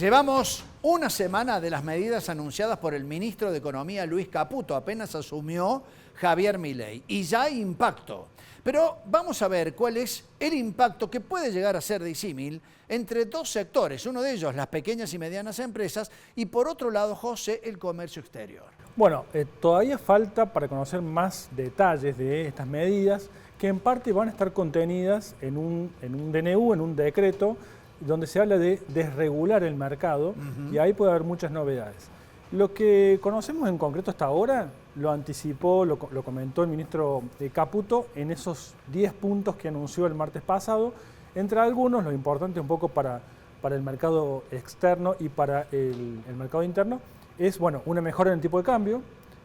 Llevamos una semana de las medidas anunciadas por el ministro de Economía, Luis Caputo, apenas asumió Javier Milei, y ya hay impacto. Pero vamos a ver cuál es el impacto que puede llegar a ser disímil entre dos sectores, uno de ellos las pequeñas y medianas empresas y por otro lado, José, el comercio exterior. Bueno, todavía falta para conocer más detalles de estas medidas que en parte van a estar contenidas en un DNU, en un decreto, donde se habla de desregular el mercado y ahí puede haber muchas novedades. Lo que conocemos en concreto hasta ahora lo anticipó, lo comentó el ministro Caputo en esos 10 puntos que anunció el martes pasado. Entre algunos, lo importante un poco para el mercado externo y para el mercado interno es, bueno, una mejora en el tipo de cambio,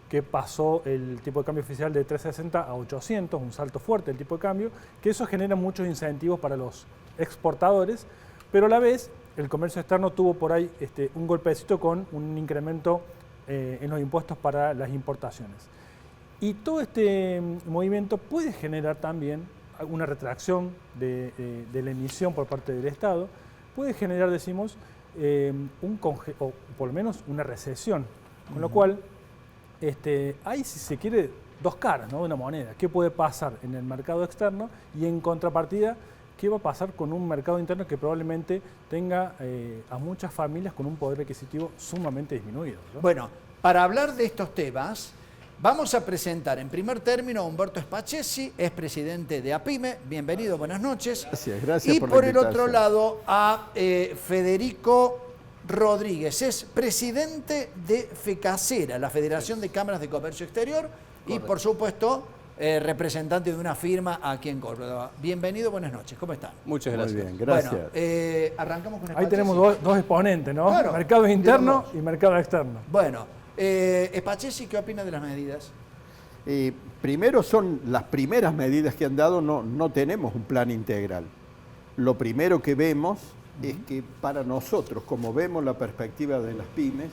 que pasó el tipo de cambio oficial de 360 a 800, un salto fuerte el tipo de cambio, que eso genera muchos incentivos para los exportadores, pero a la vez el comercio externo tuvo por ahí un golpecito con un incremento en los impuestos para las importaciones. Y todo este movimiento puede generar también una retracción de la emisión por parte del Estado, puede generar, decimos, o por lo menos una recesión, con lo cual hay, si se quiere, dos caras, ¿no?, de una moneda. ¿Qué puede pasar en el mercado externo? Y en contrapartida, ¿qué va a pasar con un mercado interno que probablemente tenga a muchas familias con un poder adquisitivo sumamente disminuido, ¿no? Bueno, para hablar de estos temas, vamos a presentar en primer término a Humberto Spachesi, es presidente de APYME. Bienvenido, buenas noches. Gracias y por por la el otro invitación. lado a Federico Rodríguez, es presidente de FECACERA, la Federación de Cámaras de Comercio Exterior, y por supuesto representante de una firma aquí en Córdoba. Bienvenido, buenas noches, ¿cómo están? Muchas gracias. Muy bien, gracias. Bueno, arrancamos con Spachesi. Ahí tenemos dos exponentes, ¿no? Claro, Mercado interno y mercado externo. Bueno, Spachesi, ¿qué opina de las medidas? Primero, son las primeras medidas que han dado, no tenemos un plan integral. Lo primero que vemos es que para nosotros, como vemos la perspectiva de las pymes,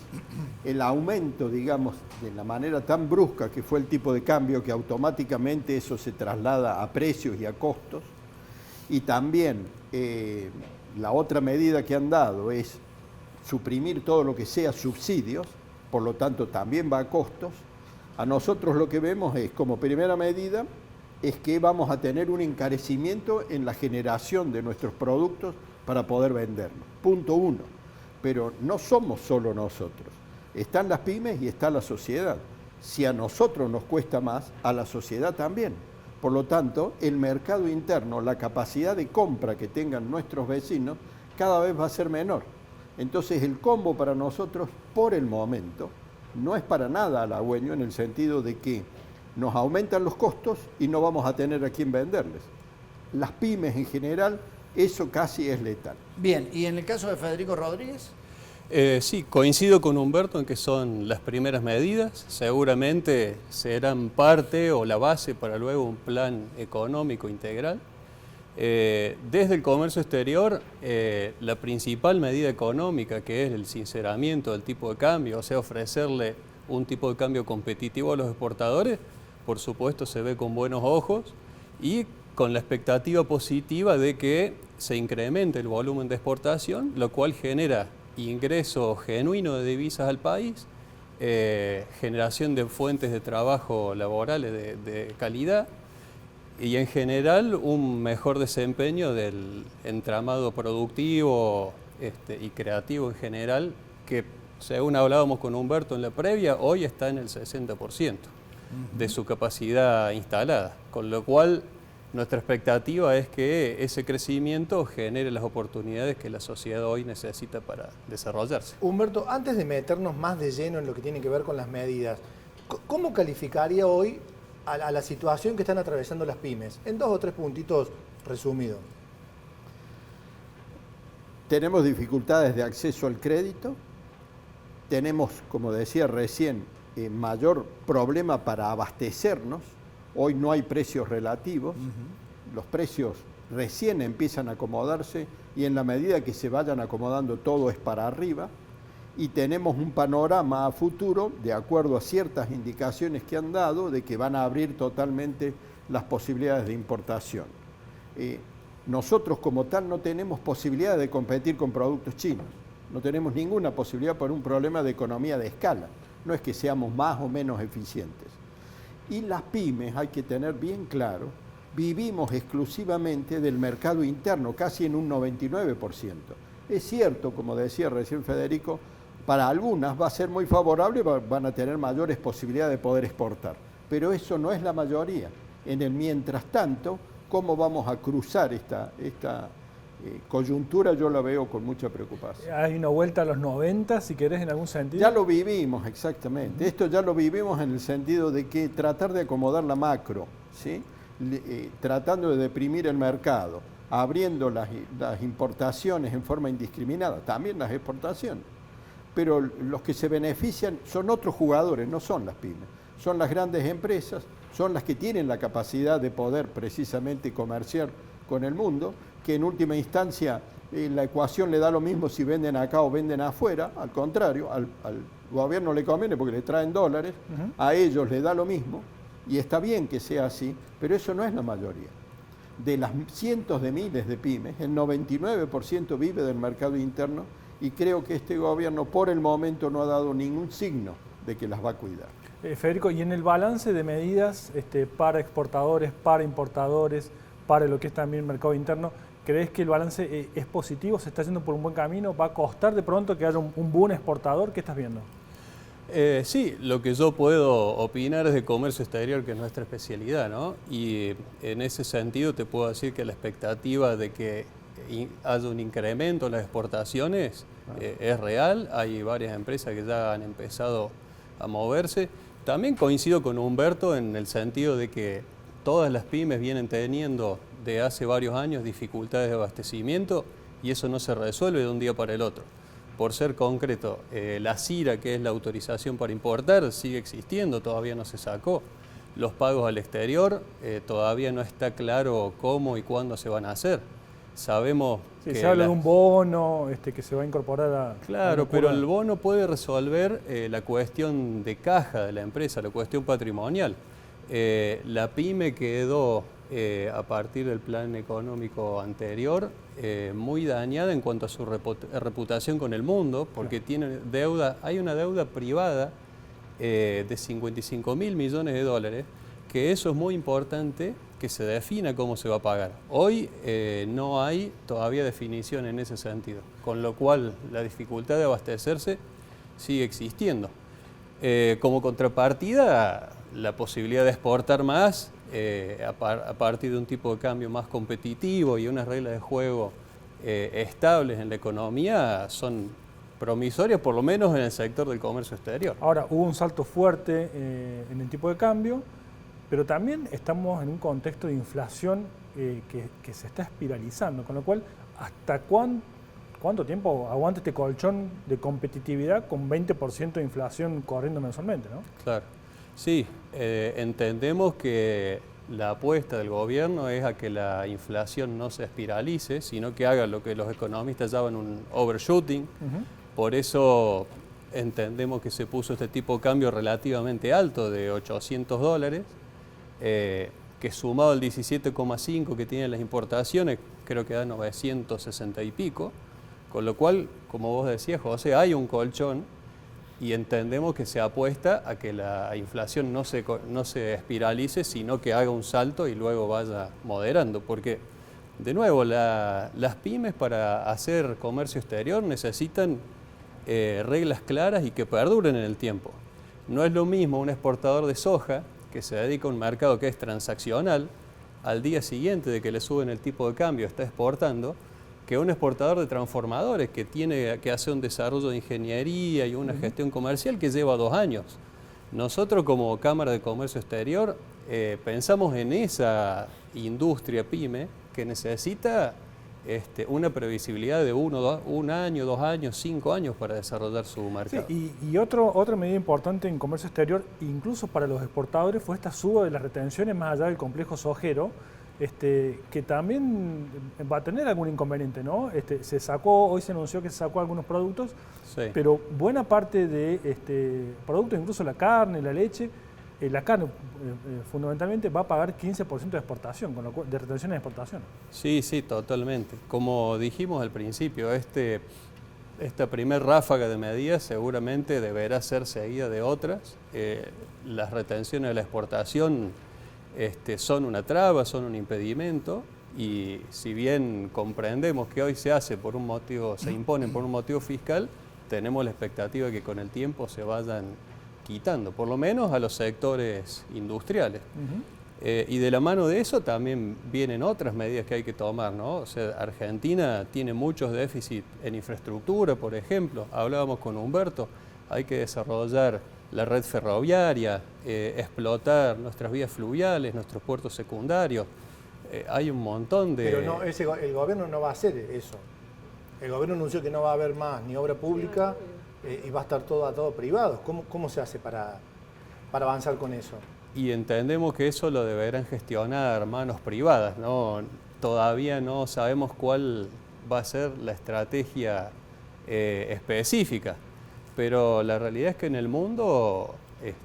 el aumento, digamos, de la manera tan brusca que fue el tipo de cambio, que automáticamente eso se traslada a precios y a costos, y también la otra medida que han dado es suprimir todo lo que sea subsidios, por lo tanto también va a costos. A nosotros lo que vemos es, como primera medida, es que vamos a tener un encarecimiento en la generación de nuestros productos para poder venderlos. Punto uno. Pero no somos solo nosotros. Están las pymes y está la sociedad. Si a nosotros nos cuesta más, a la sociedad también. Por lo tanto, el mercado interno, la capacidad de compra que tengan nuestros vecinos, cada vez va a ser menor. Entonces, el combo para nosotros, por el momento, no es para nada halagüeño en el sentido de que nos aumentan los costos y no vamos a tener a quién venderles. Las pymes en general, eso casi es letal. Bien, ¿y en el caso de Federico Rodríguez? Sí, coincido con Humberto en que son las primeras medidas, seguramente serán parte o la base para luego un plan económico integral. Desde el comercio exterior, la principal medida económica, que es el sinceramiento del tipo de cambio, o sea, ofrecerle un tipo de cambio competitivo a los exportadores, por supuesto se ve con buenos ojos y con la expectativa positiva de que se incremente el volumen de exportación, lo cual genera ingreso genuino de divisas al país, generación de fuentes de trabajo laborales de calidad y en general un mejor desempeño del entramado productivo y creativo en general, que según hablábamos con Humberto en la previa, hoy está en el 60% de su capacidad instalada, con lo cual nuestra expectativa es que ese crecimiento genere las oportunidades que la sociedad hoy necesita para desarrollarse. Humberto, antes de meternos más de lleno en lo que tiene que ver con las medidas, ¿cómo calificaría hoy a la situación que están atravesando las pymes? En 2 o 3 puntitos resumidos. Tenemos dificultades de acceso al crédito, tenemos, como decía recién, mayor problema para abastecernos. Hoy no hay precios relativos, los precios recién empiezan a acomodarse y en la medida que se vayan acomodando todo es para arriba. Y tenemos un panorama a futuro, de acuerdo a ciertas indicaciones que han dado, de que van a abrir totalmente las posibilidades de importación. Nosotros como tal no tenemos posibilidad de competir con productos chinos. No tenemos ninguna posibilidad por un problema de economía de escala. No es que seamos más o menos eficientes. Y las pymes, hay que tener bien claro, vivimos exclusivamente del mercado interno, casi en un 99%. Es cierto, como decía recién Federico, para algunas va a ser muy favorable, van a tener mayores posibilidades de poder exportar. Pero eso no es la mayoría. En el mientras tanto, ¿cómo vamos a cruzar esta coyuntura? Yo la veo con mucha preocupación. Hay una vuelta a los 90, si querés, en algún sentido. Ya lo vivimos, exactamente. Esto ya lo vivimos en el sentido de que tratar de acomodar la macro, ¿sí? Tratando de deprimir el mercado, abriendo las importaciones en forma indiscriminada, también las exportaciones. Pero los que se benefician son otros jugadores, no son las pymes. Son las grandes empresas, son las que tienen la capacidad de poder precisamente comerciar con el mundo, que en última instancia la ecuación le da lo mismo si venden acá o venden afuera, al contrario, al gobierno le conviene porque le traen dólares, a ellos le da lo mismo, y está bien que sea así, pero eso no es la mayoría. De las cientos de miles de pymes, el 99% vive del mercado interno, y creo que este gobierno por el momento no ha dado ningún signo de que las va a cuidar. Federico, y en el balance de medidas para exportadores, para importadores, para lo que es también el mercado interno, ¿crees que el balance es positivo? ¿Se está yendo por un buen camino? ¿Va a costar de pronto que haya un buen exportador? ¿Qué estás viendo? Sí, lo que yo puedo opinar es de comercio exterior, que es nuestra especialidad, ¿no? Y en ese sentido te puedo decir que la expectativa de que haya un incremento en las exportaciones es real. Hay varias empresas que ya han empezado a moverse. También coincido con Humberto en el sentido de que todas las pymes vienen teniendo de hace varios años dificultades de abastecimiento y eso no se resuelve de un día para el otro. Por ser concreto, la CIRA, que es la autorización para importar, sigue existiendo, todavía no se sacó. Los pagos al exterior, todavía no está claro cómo y cuándo se van a hacer. Sabemos sí, que se habla de un bono que se va a incorporar a... Claro, pero el bono puede resolver la cuestión de caja de la empresa, la cuestión patrimonial. La pyme quedó, a partir del plan económico anterior, muy dañada en cuanto a su reputación con el mundo, porque tiene deuda, hay una deuda privada de 55.000 millones de dólares, que eso es muy importante que se defina cómo se va a pagar. Hoy no hay todavía definición en ese sentido, con lo cual la dificultad de abastecerse sigue existiendo. Como contrapartida, la posibilidad de exportar más a partir de un tipo de cambio más competitivo y unas reglas de juego estables en la economía son promisorias, por lo menos en el sector del comercio exterior. Ahora, hubo un salto fuerte en el tipo de cambio, pero también estamos en un contexto de inflación que se está espiralizando, con lo cual, ¿hasta cuánto tiempo aguanta este colchón de competitividad con 20% de inflación corriendo mensualmente, ¿no? Claro, sí, entendemos que la apuesta del gobierno es a que la inflación no se espiralice, sino que haga lo que los economistas llaman un overshooting. Por eso entendemos que se puso este tipo de cambio relativamente alto de $800, que sumado al 17,5 que tienen las importaciones, creo que da 960 y pico, con lo cual, como vos decías, José, hay un colchón y entendemos que se apuesta a que la inflación no se espiralice, sino que haga un salto y luego vaya moderando, porque, de nuevo, las pymes para hacer comercio exterior necesitan reglas claras y que perduren en el tiempo. No es lo mismo un exportador de soja que se dedica a un mercado que es transaccional, al día siguiente de que le suben el tipo de cambio está exportando, que un exportador de transformadores que tiene que hacer un desarrollo de ingeniería y una gestión comercial que lleva 2 años. Nosotros como Cámara de Comercio Exterior pensamos en esa industria pyme que necesita una previsibilidad de 1 año, 2 años, 5 años para desarrollar su mercado. Sí, y otra medida importante en comercio exterior, incluso para los exportadores, fue esta suba de las retenciones más allá del complejo sojero, que también va a tener algún inconveniente, ¿no? Hoy se anunció que se sacó algunos productos, sí, pero buena parte de productos, incluso la carne, la leche, la carne fundamentalmente va a pagar 15% de exportación, de retención de exportación. Sí, sí, totalmente. Como dijimos al principio, esta primer ráfaga de medidas seguramente deberá ser seguida de otras. Las retenciones de la exportación son una traba, son un impedimento, y si bien comprendemos que hoy se hace por un motivo, se imponen por un motivo fiscal, tenemos la expectativa de que con el tiempo se vayan quitando, por lo menos a los sectores industriales. Y de la mano de eso también vienen otras medidas que hay que tomar, ¿no? O sea, Argentina tiene muchos déficits en infraestructura, por ejemplo. Hablábamos con Humberto, hay que desarrollar la red ferroviaria, explotar nuestras vías fluviales, nuestros puertos secundarios. Hay un montón de... Pero no, el gobierno no va a hacer eso. El gobierno anunció que no va a haber más ni obra pública y va a estar todo a todo privado. ¿Cómo se hace para avanzar con eso? Y entendemos que eso lo deberán gestionar manos privadas, ¿no? Todavía no sabemos cuál va a ser la estrategia específica, pero la realidad es que en el mundo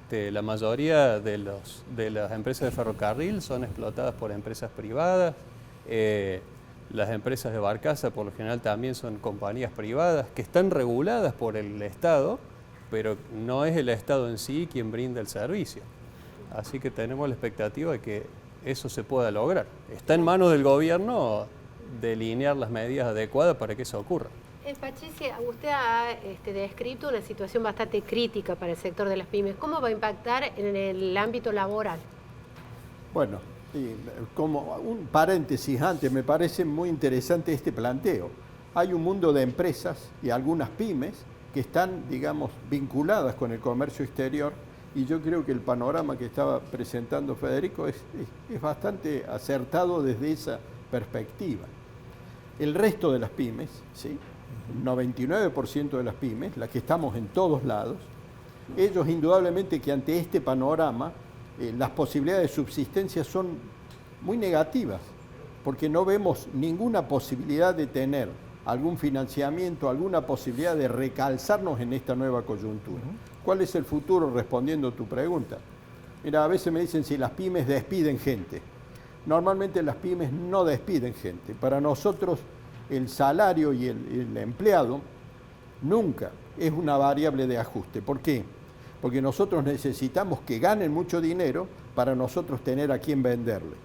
la mayoría de las empresas de ferrocarril son explotadas por empresas privadas. Las empresas de barcaza por lo general también son compañías privadas que están reguladas por el Estado, pero no es el Estado en sí quien brinda el servicio. Así que tenemos la expectativa de que eso se pueda lograr. Está en manos del gobierno delinear las medidas adecuadas para que eso ocurra. Patricia, usted ha descrito una situación bastante crítica para el sector de las pymes. ¿Cómo va a impactar en el ámbito laboral? Bueno, como un paréntesis antes, me parece muy interesante este planteo. Hay un mundo de empresas y algunas pymes que están, digamos, vinculadas con el comercio exterior, y yo creo que el panorama que estaba presentando Federico es bastante acertado desde esa perspectiva. El resto de las pymes, ¿sí? El 99% de las pymes, las que estamos en todos lados, ellos indudablemente que ante este panorama las posibilidades de subsistencia son muy negativas, porque no vemos ninguna posibilidad de tener algún financiamiento, alguna posibilidad de recalzarnos en esta nueva coyuntura. ¿Cuál es el futuro respondiendo a tu pregunta? Mira, a veces me dicen si las pymes despiden gente. Normalmente las pymes no despiden gente. Para nosotros el salario y el empleado nunca es una variable de ajuste. ¿Por qué? Porque nosotros necesitamos que ganen mucho dinero para nosotros tener a quién venderle.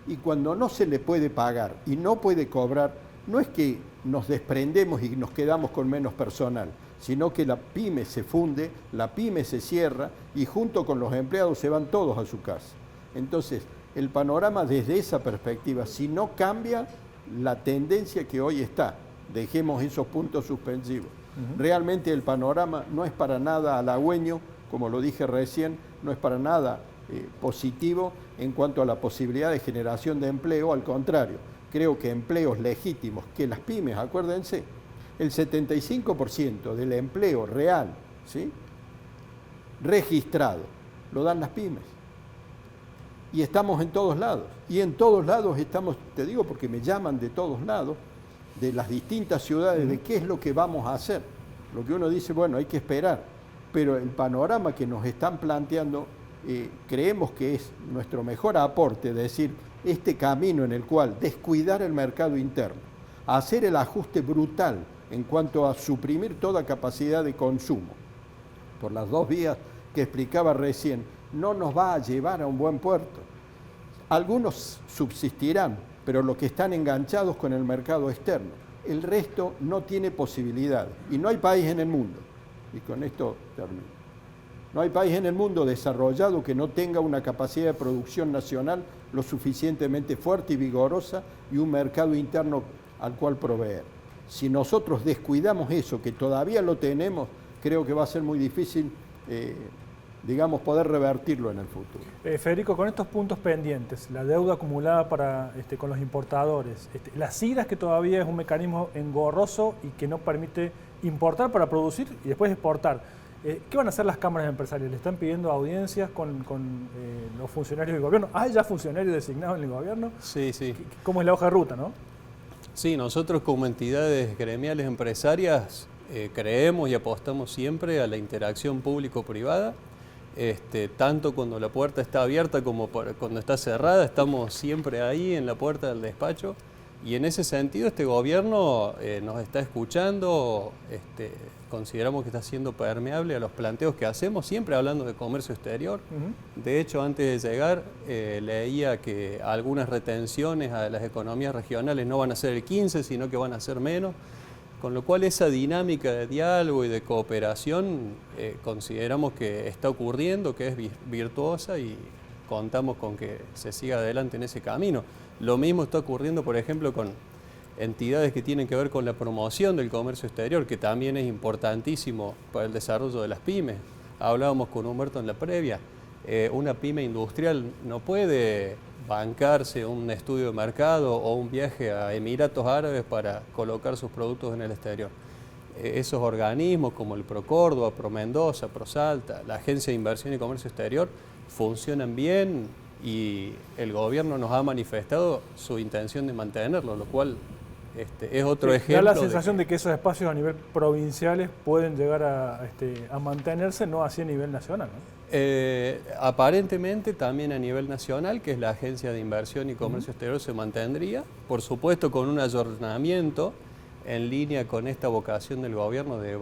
Y cuando no se le puede pagar y no puede cobrar, no es que nos desprendemos y nos quedamos con menos personal, sino que la pyme se funde, la pyme se cierra y junto con los empleados se van todos a su casa. Entonces, el panorama desde esa perspectiva, si no cambia la tendencia que hoy está, dejemos esos puntos suspensivos. Realmente el panorama no es para nada halagüeño, como lo dije recién, no es para nada positivo en cuanto a la posibilidad de generación de empleo, al contrario, creo que empleos legítimos, que las pymes, acuérdense, el 75% del empleo real, ¿sí?, registrado, lo dan las pymes. Y estamos en todos lados. Y en todos lados estamos, te digo porque me llaman de todos lados, de las distintas ciudades, de qué es lo que vamos a hacer. Lo que uno dice, bueno, hay que esperar. Pero el panorama que nos están planteando, creemos que es nuestro mejor aporte, es decir, este camino en el cual descuidar el mercado interno, hacer el ajuste brutal en cuanto a suprimir toda capacidad de consumo, por las dos vías que explicaba recién, no nos va a llevar a un buen puerto. Algunos subsistirán, pero los que están enganchados con el mercado externo, el resto no tiene posibilidad. Y no hay país en el mundo, y con esto termino, no hay país en el mundo desarrollado que no tenga una capacidad de producción nacional lo suficientemente fuerte y vigorosa y un mercado interno al cual proveer. Si nosotros descuidamos eso, que todavía lo tenemos, creo que va a ser muy difícil, digamos, poder revertirlo en el futuro. Federico, con estos puntos pendientes, la deuda acumulada con los importadores, las IRAs, que todavía es un mecanismo engorroso y que no permite importar para producir y después exportar. ¿Qué van a hacer las cámaras empresariales? ¿Le están pidiendo audiencias con los funcionarios del gobierno? ¿Hay ya funcionarios designados en el gobierno? Sí, sí. ¿Cómo es la hoja de ruta, no? Sí, nosotros como entidades gremiales empresarias creemos y apostamos siempre a la interacción público-privada. Tanto cuando la puerta está abierta como cuando está cerrada, estamos siempre ahí en la puerta del despacho Y en ese sentido este gobierno nos está escuchando, consideramos que está siendo permeable a los planteos que hacemos, siempre hablando de comercio exterior. De hecho, antes de llegar leía que algunas retenciones a las economías regionales no van a ser el 15, sino que van a ser menos. Con lo cual esa dinámica de diálogo y de cooperación consideramos que está ocurriendo, que es virtuosa y contamos con que se siga adelante en ese camino. Lo mismo está ocurriendo, por ejemplo, con entidades que tienen que ver con la promoción del comercio exterior, que también es importantísimo para el desarrollo de las pymes. Hablábamos con Humberto en la previa, una pyme industrial no puede bancarse un estudio de mercado o un viaje a Emiratos Árabes para colocar sus productos en el exterior. Esos organismos como el ProCórdoba, ProMendoza, ProSalta, la Agencia de Inversión y Comercio Exterior, funcionan bien y el gobierno nos ha manifestado su intención de mantenerlo, lo cual es otro ejemplo. Da la sensación de que esos espacios a nivel provinciales pueden llegar a mantenerse, no así a nivel nacional, ¿no? Aparentemente también a nivel nacional, que es la Agencia de Inversión y Comercio Exterior, se mantendría, por supuesto con un ayornamiento en línea con esta vocación del gobierno de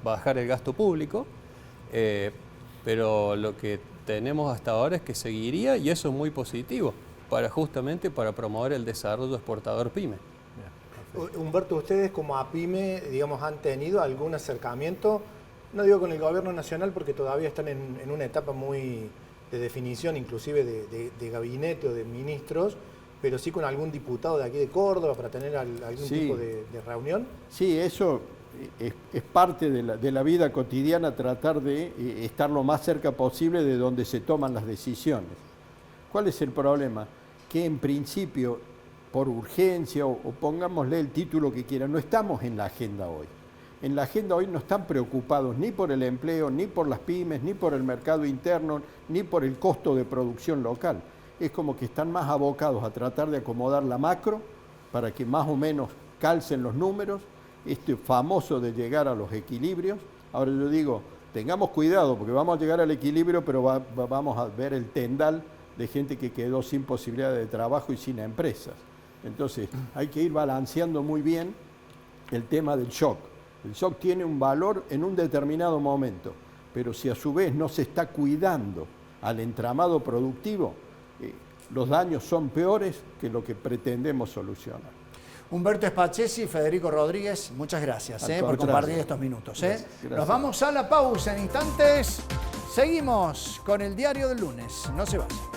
bajar el gasto público, pero lo que tenemos hasta ahora es que seguiría y eso es muy positivo justamente para promover el desarrollo exportador PYME. Humberto, ustedes como APYME, digamos, han tenido algún acercamiento, no digo con el gobierno nacional porque todavía están en una etapa muy de definición, inclusive de gabinete o de ministros, pero sí con algún diputado de aquí de Córdoba para tener algún tipo de reunión? Sí, eso es parte de la vida cotidiana, tratar de estar lo más cerca posible de donde se toman las decisiones. ¿Cuál es el problema? Que en principio, por urgencia o pongámosle el título que quieran, no estamos en la agenda hoy. En la agenda hoy no están preocupados ni por el empleo, ni por las pymes, ni por el mercado interno, ni por el costo de producción local. Es como que están más abocados a tratar de acomodar la macro para que más o menos calcen los números, famoso de llegar a los equilibrios. Ahora yo digo, tengamos cuidado porque vamos a llegar al equilibrio, pero vamos a ver el tendal de gente que quedó sin posibilidad de trabajo y sin empresas. Entonces hay que ir balanceando muy bien el tema del shock. El shock tiene un valor en un determinado momento, pero si a su vez no se está cuidando al entramado productivo, los daños son peores que lo que pretendemos solucionar. Humberto Spachesi, Federico Rodríguez, muchas gracias por compartir estos minutos. Gracias. Nos vamos a la pausa en instantes. Seguimos con el Diario del Lunes. No se vayan.